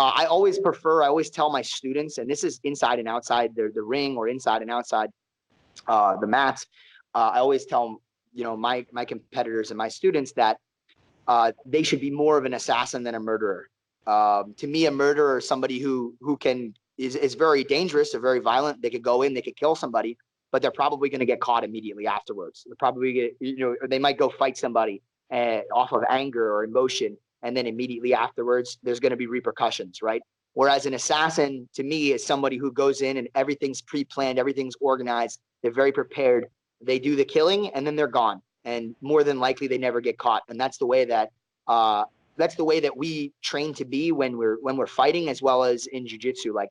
I always tell my students, and this is inside and outside the ring or inside and outside the mats. I always tell, my competitors and my students that they should be more of an assassin than a murderer. To me, a murderer is somebody who is very dangerous or very violent. They could go in, they could kill somebody, but they're probably going to get caught immediately afterwards. They're probably, they might go fight somebody off of anger or emotion, and then immediately afterwards, there's going to be repercussions, right? Whereas an assassin, to me, is somebody who goes in and everything's pre-planned, everything's organized, they're very prepared. They do the killing, and then they're gone. And more than likely, they never get caught. And that's the way that we train to be when we're fighting, as well as in jiu-jitsu. Like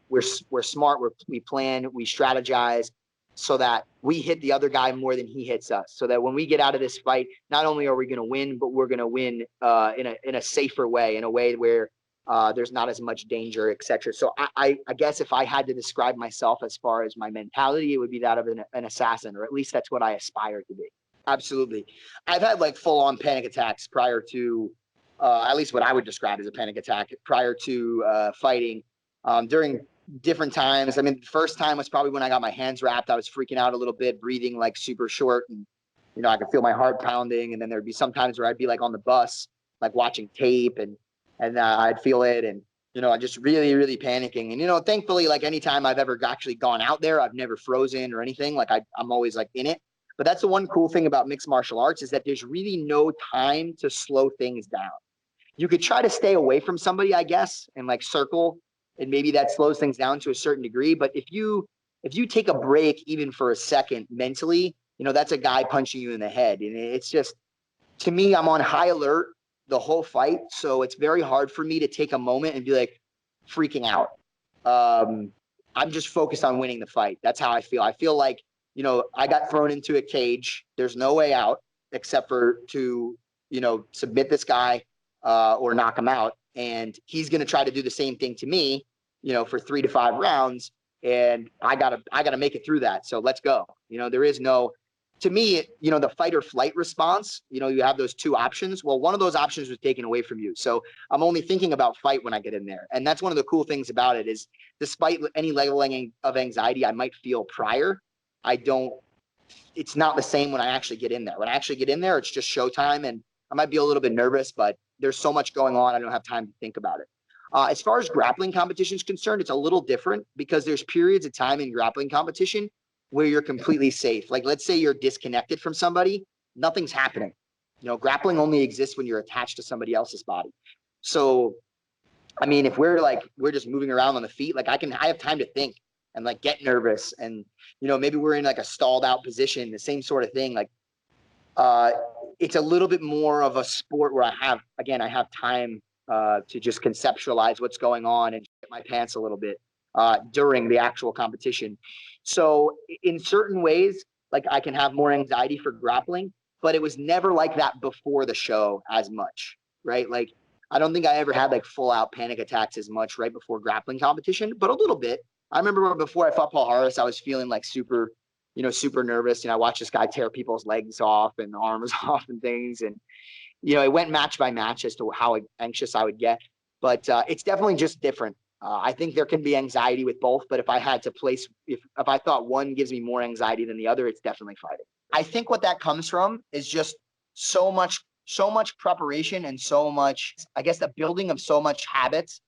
we're smart, we plan, we strategize, so that we hit the other guy more than he hits us. So that when we get out of this fight, not only are we going to win, but we're going to win in a safer way, in a way where there's not as much danger, etc. So I guess if I had to describe myself as far as my mentality, it would be that of an assassin, or at least that's what I aspire to be. Absolutely. I've had like full-on panic attacks prior to, at least what I would describe as a panic attack, prior to fighting during different times. I mean, the first time was probably when I got my hands wrapped. I was freaking out a little bit, breathing like super short, and I could feel my heart pounding. And then there'd be some times where I'd be like on the bus, like watching tape, and I'd feel it, and I just really, really panicking. And thankfully, like anytime I've ever actually gone out there, I've never frozen or anything. Like I'm always like in it. But that's the one cool thing about mixed martial arts, is that there's really no time to slow things down. You could try to stay away from somebody, I guess, and like circle, and maybe that slows things down to a certain degree. But if you take a break, even for a second mentally, that's a guy punching you in the head. And it's just, to me, I'm on high alert the whole fight. So it's very hard for me to take a moment and be like freaking out. I'm just focused on winning the fight. That's how I feel. I feel like, I got thrown into a cage. There's no way out except for to, submit this guy or knock him out. And he's going to try to do the same thing to me, for 3 to 5 rounds. And I gotta make it through that. So let's go. There is no, to me, the fight or flight response, you have those 2 options. Well, one of those options was taken away from you. So I'm only thinking about fight when I get in there. And that's one of the cool things about it, is despite any leveling of anxiety I might feel prior, it's not the same when I actually get in there. When I actually get in there, it's just showtime, and I might be a little bit nervous, but there's so much going on, I don't have time to think about it. As far as grappling competition is concerned, it's a little different, because there's periods of time in grappling competition where you're completely safe. Like, let's say you're disconnected from somebody, nothing's happening. Grappling only exists when you're attached to somebody else's body. So, I mean, if we're just moving around on the feet, like I have time to think and like get nervous, and maybe we're in like a stalled out position, the same sort of thing. Like it's a little bit more of a sport where I have time to just conceptualize what's going on and get my pants a little bit during the actual competition. So in certain ways, like I can have more anxiety for grappling, but it was never like that before the show as much, right? Like I don't think I ever had like full out panic attacks as much right before grappling competition, but a little bit. I remember before I fought Paul Harris, I was feeling like super nervous. I watched this guy tear people's legs off and arms off and things. And, it went match by match as to how anxious I would get. But it's definitely just different. I think there can be anxiety with both. But if I had to place, if I thought one gives me more anxiety than the other, it's definitely fighting. I think what that comes from is just so much preparation, and so much, I guess, the building of so much habits,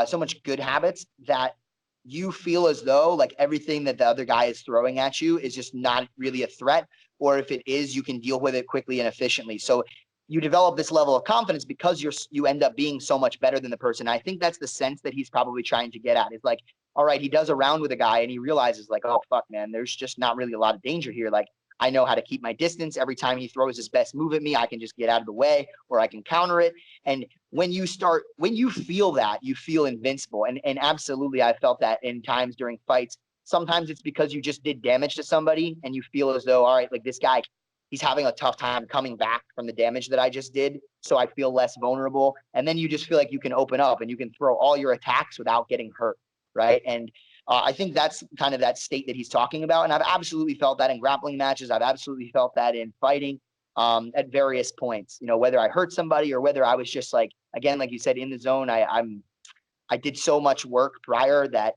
so much good habits, that you feel as though like everything that the other guy is throwing at you is just not really a threat, or if it is, you can deal with it quickly and efficiently. So you develop this level of confidence because you end up being so much better than the person. I think that's the sense that he's probably trying to get at. It's like, all right, he does a round with a guy and he realizes like, oh fuck, man, there's just not really a lot of danger here. Like I know how to keep my distance. Every time he throws his best move at me, I can just get out of the way, or I can counter it. And when you feel that, you feel invincible. And absolutely, I felt that in times during fights. Sometimes it's because you just did damage to somebody and you feel as though, all right, like this guy, he's having a tough time coming back from the damage that I just did. So I feel less vulnerable. And then you just feel like you can open up and you can throw all your attacks without getting hurt, right? And I think that's kind of that state that he's talking about. And I've absolutely felt that in grappling matches. I've absolutely felt that in fighting at various points, whether I hurt somebody or whether I was just like again, like you said, in the zone, I did so much work prior that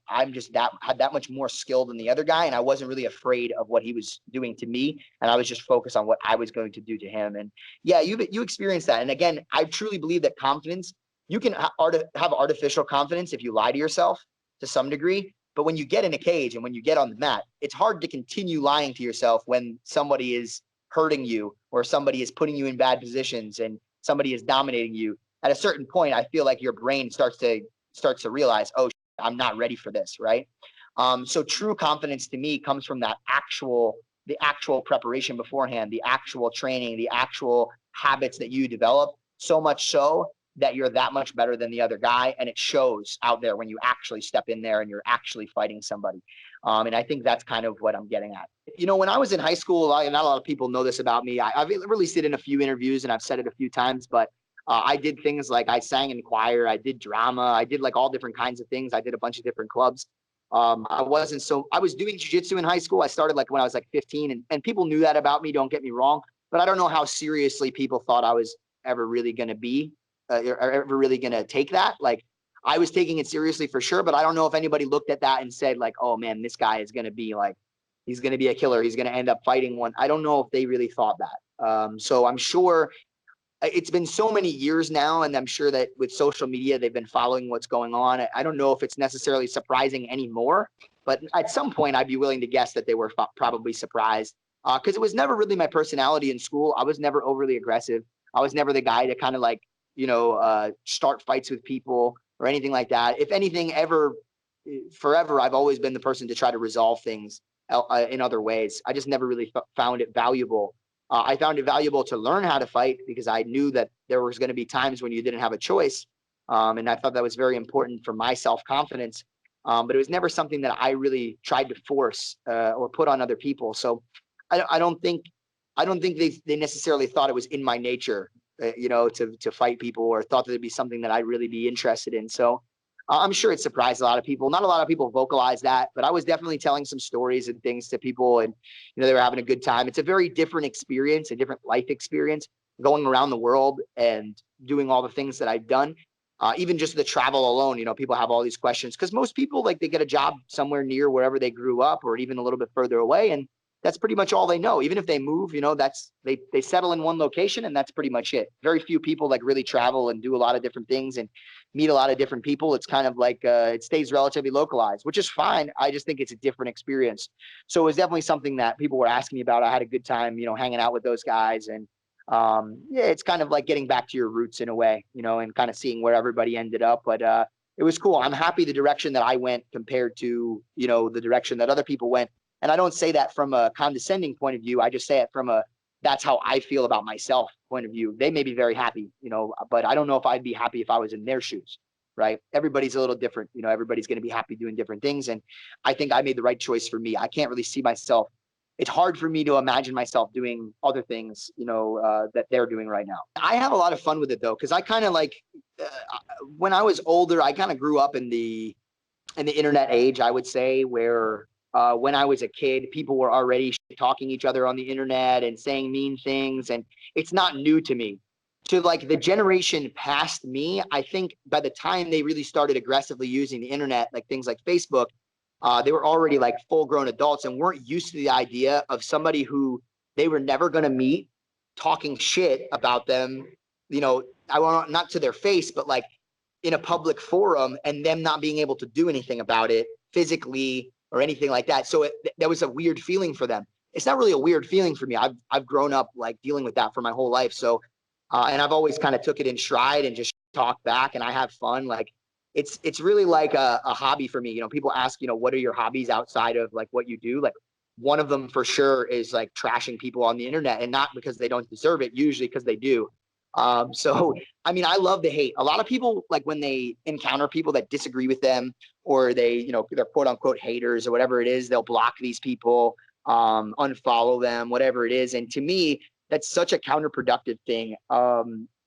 I'm just had that much more skill than the other guy. And I wasn't really afraid of what he was doing to me. And I was just focused on what I was going to do to him. And yeah, you experienced that. And again, I truly believe that confidence, you can have artificial confidence if you lie to yourself to some degree. But when you get in a cage and when you get on the mat, it's hard to continue lying to yourself when somebody is hurting you or somebody is putting you in bad positions and somebody is dominating you. At a certain point, I feel like your brain starts to realize, oh, I'm not ready for this, right? So true confidence to me comes from the actual preparation beforehand, the actual training, the actual habits that you develop, so much so that you're that much better than the other guy. And it shows out there when you actually step in there and you're actually fighting somebody. And I think that's kind of what I'm getting at. When I was in high school, not a lot of people know this about me. I've released it in a few interviews and I've said it a few times, but I did things like I sang in choir, I did drama, I did like all different kinds of things. I did a bunch of different clubs. I was doing jiu-jitsu in high school. I started like when I was like 15 and people knew that about me, don't get me wrong, but I don't know how seriously people thought I was ever really going to be or ever really going to take that. Like I was taking it seriously for sure, but I don't know if anybody looked at that and said like, oh man, this guy is going to be like, he's going to be a killer. He's going to end up fighting one. I don't know if they really thought that. So I'm sure it's been so many years now, and I'm sure that with social media, they've been following what's going on. I don't know if it's necessarily surprising anymore, but at some point I'd be willing to guess that they were probably surprised because it was never really my personality in school. I was never overly aggressive. I was never the guy to kind of like, start fights with people or anything like that. If anything, forever, I've always been the person to try to resolve things in other ways. I just never really found it valuable. I found it valuable to learn how to fight because I knew that there was going to be times when you didn't have a choice. And I thought that was very important for my self-confidence. But it was never something that I really tried to force or put on other people. So I don't think they necessarily thought it was in my nature, to fight people or thought that it'd be something that I'd really be interested in. So I'm sure it surprised a lot of people. Not a lot of people vocalize that, but I was definitely telling some stories and things to people and, they were having a good time. It's a very different experience, a different life experience going around the world and doing all the things that I've done. Even just the travel alone, people have all these questions because most people like they get a job somewhere near wherever they grew up or even a little bit further away. And that's pretty much all they know. Even if they move, that's they settle in one location and that's pretty much it. Very few people like really travel and do a lot of different things and meet a lot of different people. It's kind of like it stays relatively localized, which is fine. I just think it's a different experience. So it was definitely something that people were asking me about. I had a good time, hanging out with those guys. And yeah, it's kind of like getting back to your roots in a way, and kind of seeing where everybody ended up. But it was cool. I'm happy the direction that I went compared to, the direction that other people went. And I don't say that from a condescending point of view. I just say it from that's how I feel about myself point of view. They may be very happy, but I don't know if I'd be happy if I was in their shoes, right? Everybody's a little different. Everybody's going to be happy doing different things. And I think I made the right choice for me. I can't really see myself. It's hard for me to imagine myself doing other things, that they're doing right now. I have a lot of fun with it though, because I kind of like, when I was older, I kind of grew up in the internet age, I would say, where when I was a kid, people were already talking each other on the internet and saying mean things. And it's not new to me. To like the generation past me, I think by the time they really started aggressively using the internet, like things like Facebook, they were already like full grown adults and weren't used to the idea of somebody who they were never going to meet talking shit about them, I want not to their face, but like in a public forum and them not being able to do anything about it physically or anything like that. So that was a weird feeling for them. It's not really a weird feeling for me. I've grown up like dealing with that for my whole life. So, and I've always kind of took it in stride and just talk back and I have fun. Like it's really like a hobby for me. People ask, what are your hobbies outside of like what you do? Like one of them for sure is like trashing people on the internet and not because they don't deserve it, usually because they do. So, I mean, I love the hate. A lot of people, like when they encounter people that disagree with them or they, they're quote unquote haters or whatever it is, they'll block these people, unfollow them, whatever it is. And to me, that's such a counterproductive thing,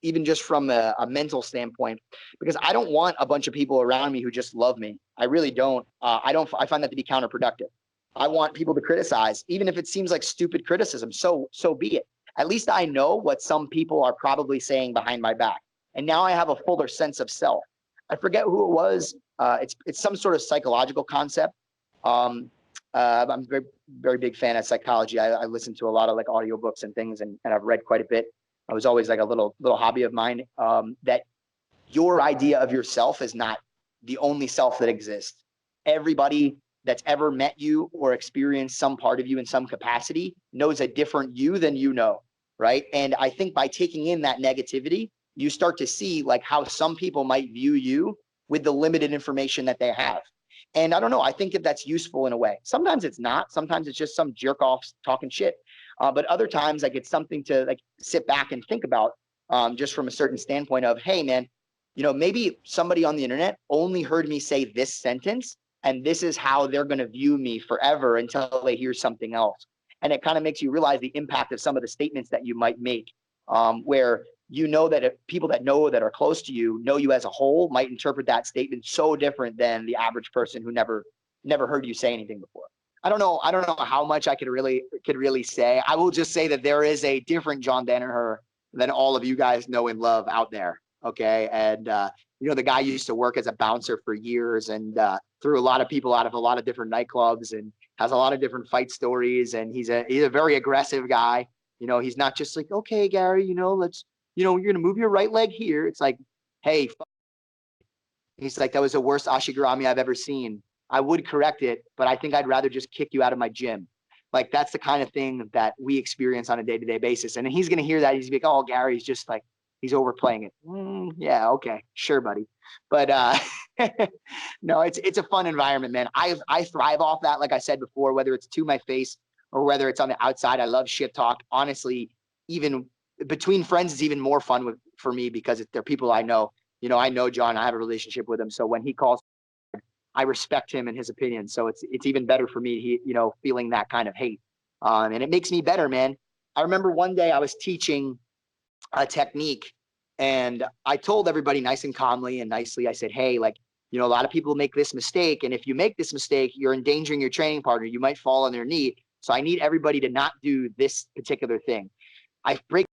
even just from a mental standpoint, because I don't want a bunch of people around me who just love me. I really don't. I find that to be counterproductive. I want people to criticize, even if it seems like stupid criticism. So be it. At least I know what some people are probably saying behind my back. And now I have a fuller sense of self. I forget who it was. It's some sort of psychological concept. I'm a very, very big fan of psychology. I listen to a lot of like audiobooks and things, and I've read quite a bit. I was always like a little hobby of mine, that your idea of yourself is not the only self that exists. Everybody that's ever met you or experienced some part of you in some capacity knows a different you than you know, right? And I think by taking in that negativity, you start to see like how some people might view you with the limited information that they have. And I don't know, I think that that's useful in a way. Sometimes it's not. Sometimes it's just some jerk off talking shit. But other times, like, it's something to like sit back and think about, just from a certain standpoint of, hey, man, maybe somebody on the internet only heard me say this sentence, and this is how they're going to view me forever until they hear something else. And it kind of makes you realize the impact of some of the statements that you might make, where that if people that are close to you know you as a whole might interpret that statement so different than the average person who never heard you say anything before. I don't know how much I could really say. I will just say that there is a different John Danaher than all of you guys know and love out there. Okay. And, the guy used to work as a bouncer for years, and threw a lot of people out of a lot of different nightclubs, and has a lot of different fight stories. And he's a very aggressive guy. He's not just like, okay, Gary, let's, you're going to move your right leg here. It's like, hey, he's like, that was the worst ashigarami I've ever seen. I would correct it, but I think I'd rather just kick you out of my gym. Like, that's the kind of thing that we experience on a day-to-day basis. And he's going to hear that. He's going to be like, oh, Gary's just like, he's overplaying it. Yeah, okay, sure, buddy. But no, it's a fun environment, man. I thrive off that. Like I said before, whether it's to my face or whether it's on the outside, I love shit talk. Honestly, even between friends is even more fun for me, because they're people I know. I know John. I have a relationship with him. So when he calls, I respect him and his opinion. So it's even better for me, feeling that kind of hate. And it makes me better, man. I remember one day I was teaching a technique, and I told everybody nice and calmly and nicely, I said, hey, like, a lot of people make this mistake. And if you make this mistake, you're endangering your training partner. You might fall on their knee. So I need everybody to not do this particular thing. I break,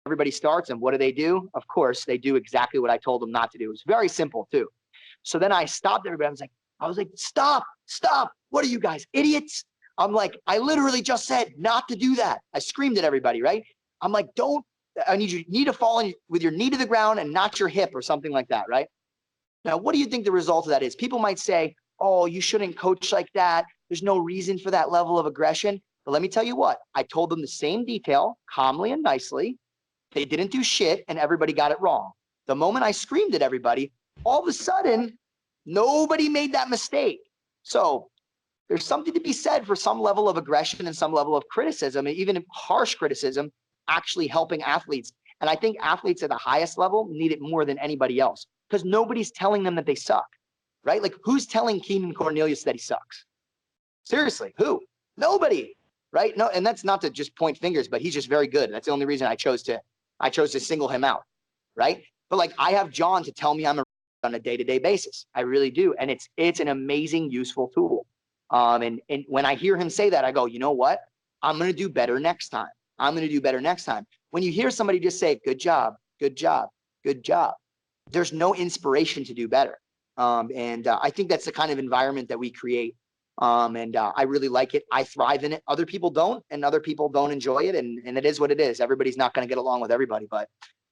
everybody starts, and what do? Of course, they do exactly what I told them not to do. It was very simple too. So then I stopped everybody. I was like, stop. What are you guys, idiots? I'm like, I literally just said not to do that. I screamed at everybody, right? I'm like, I need to fall with your knee to the ground and not your hip or something like that, right? Now, what do you think the result of that is? People might say, oh, you shouldn't coach like that. There's no reason for that level of aggression. But let me tell you what, I told them the same detail, calmly and nicely. They didn't do shit, and everybody got it wrong. The moment I screamed at everybody, all of a sudden, nobody made that mistake. So there's something to be said for some level of aggression and some level of criticism, and even harsh criticism, actually helping athletes. And I think athletes at the highest level need it more than anybody else, because nobody's telling them that they suck, right? Like, who's telling Keenan Cornelius that he sucks? Seriously, who? Nobody, right? No, and that's not to just point fingers, but he's just very good. That's the only reason I chose to single him out, right? But like, I have John to tell me I'm on a day-to-day basis. I really do. And it's an amazing, useful tool. And when I hear him say that, I go, you know what? I'm going to do better next time. When you hear somebody just say, good job, there's no inspiration to do better. I think that's the kind of environment that we create. I really like it. I thrive in it. Other people don't, and other people don't enjoy it. And it is what it is. Everybody's not going to get along with everybody, but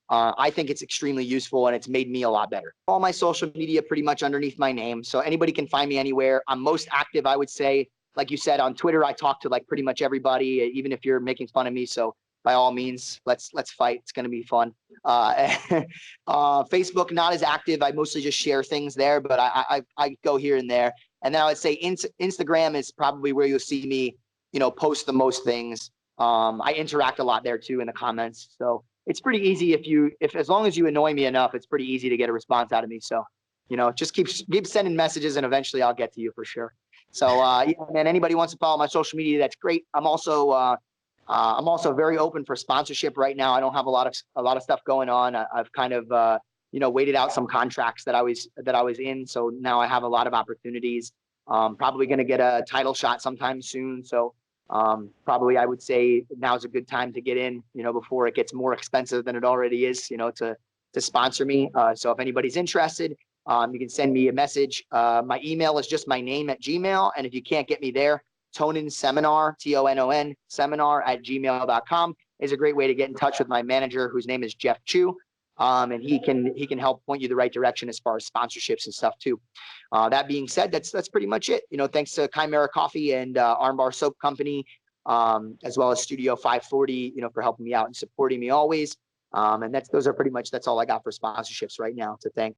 I think it's extremely useful, and it's made me a lot better. All my social media pretty much underneath my name, so anybody can find me anywhere. I'm most active, I would say, like you said, on Twitter. I talk to like pretty much everybody, even if you're making fun of me. So by all means, let's fight. It's going to be fun. Facebook, not as active. I mostly just share things there, but I go here and there. And then I would say Instagram is probably where you'll see me, post the most things. I interact a lot there too in the comments. So it's pretty easy if as long as you annoy me enough, it's pretty easy to get a response out of me. So, just keep sending messages, and eventually I'll get to you for sure. So, yeah, man, anybody wants to follow my social media, that's great. I'm also very open for sponsorship right now. I don't have a lot of stuff going on. I've kind of, waited out some contracts that I was in. So now I have a lot of opportunities. Probably going to get a title shot sometime soon. So probably I would say now's a good time to get in, before it gets more expensive than it already is, to to sponsor me. So if anybody's interested, you can send me a message. My email is just my name at Gmail. And if you can't get me there, Tonon Seminar, Tonon Seminar at gmail.com is a great way to get in touch with my manager, whose name is Jeff Chu. And he can help point you the right direction as far as sponsorships and stuff too. That being said, that's pretty much it. Thanks to Chimera Coffee and Armbar Soap Company, as well as Studio 540, for helping me out and supporting me always. And that's all I got for sponsorships right now to thank.